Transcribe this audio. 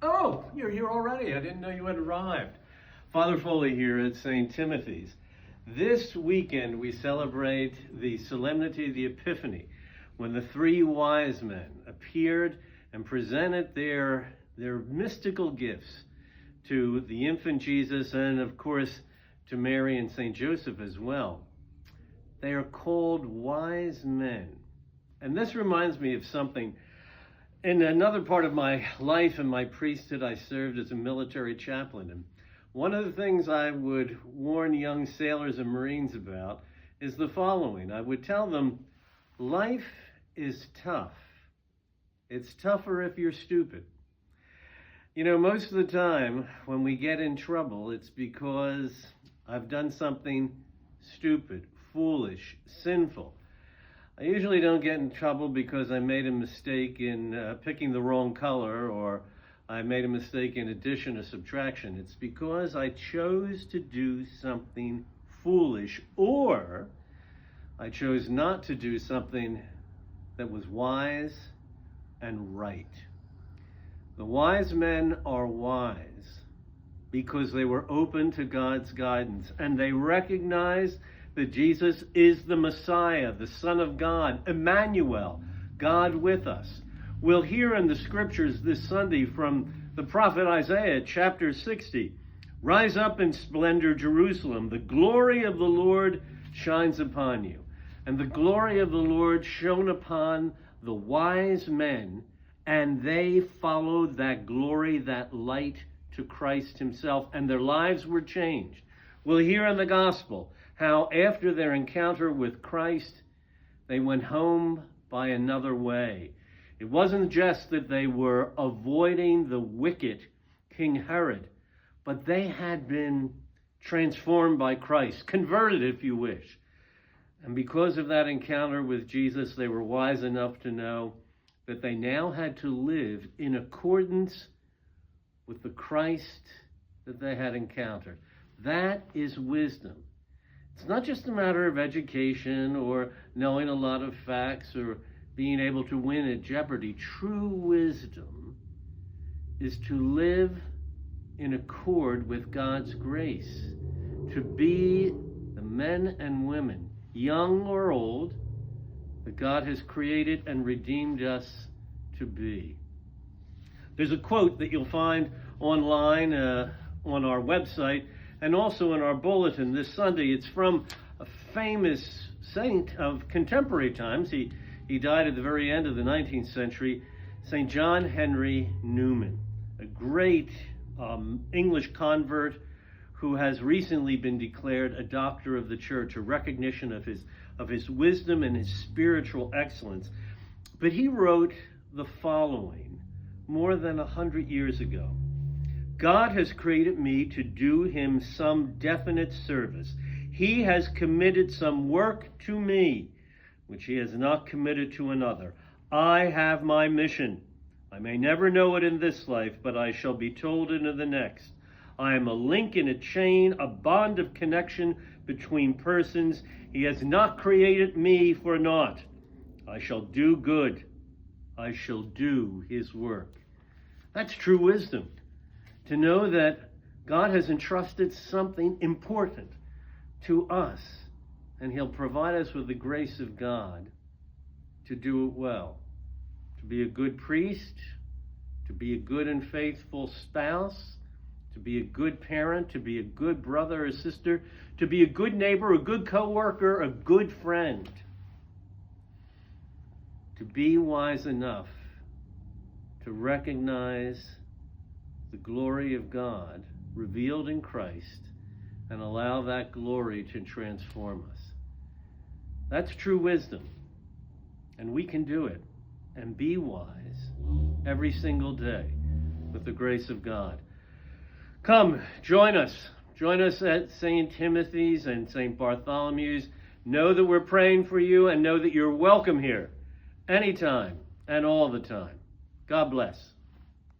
Oh, you're here already. I didn't know you had arrived. Father Foley here at St. Timothy's. This weekend we celebrate the Solemnity of the Epiphany, when the three wise men appeared and presented their mystical gifts to the infant Jesus and, of course, to Mary and St. Joseph as well. They are called wise men. And this reminds me of something. In another part of my life and my priesthood, I served as a military chaplain. And one of the things I would warn young sailors and Marines about is the following. I would tell them, life is tough. It's tougher if you're stupid. You know, most of the time when we get in trouble, it's because I've done something stupid, foolish, sinful. I usually don't get in trouble because I made a mistake in picking the wrong color, or I made a mistake in addition or subtraction. It's because I chose to do something foolish, or I chose not to do something that was wise and right. The wise men are wise because they were open to God's guidance, and they recognize that Jesus is the Messiah, the Son of God, Emmanuel, God with us. We'll hear in the scriptures this Sunday from the prophet Isaiah, chapter 60. Rise up in splendor, Jerusalem. The glory of the Lord shines upon you. And the glory of the Lord shone upon the wise men, and they followed that glory, that light, to Christ himself, and their lives were changed. We'll hear in the gospel how after their encounter with Christ, they went home by another way. It wasn't just that they were avoiding the wicked King Herod, but they had been transformed by Christ, converted if you wish. And because of that encounter with Jesus, they were wise enough to know that they now had to live in accordance with the Christ that they had encountered. That is wisdom. It's not just a matter of education or knowing a lot of facts or being able to win at Jeopardy. True wisdom is to live in accord with God's grace, to be the men and women, young or old, that God has created and redeemed us to be. There's a quote that you'll find online on our website and also in our bulletin this Sunday. It's from a famous saint of contemporary times. He died at the very end of the 19th century, St. John Henry Newman, a great English convert who has recently been declared a doctor of the church, a recognition of his wisdom and his spiritual excellence. But he wrote the following more than 100 years ago. God has created me to do him some definite service. He has committed some work to me, which he has not committed to another. I have my mission. I may never know it in this life, but I shall be told it in the next. I am a link in a chain, a bond of connection between persons. He has not created me for naught. I shall do good. I shall do his work. That's true wisdom. To know that God has entrusted something important to us, and he'll provide us with the grace of God to do it well, to be a good priest, to be a good and faithful spouse, to be a good parent, to be a good brother or sister, to be a good neighbor, a good coworker, a good friend, to be wise enough to recognize the glory of God revealed in Christ and allow that glory to transform us. That's true wisdom. And we can do it and be wise every single day with the grace of God. Come, join us. Join us at St. Timothy's and St. Bartholomew's. Know that we're praying for you, and know that you're welcome here anytime and all the time. God bless.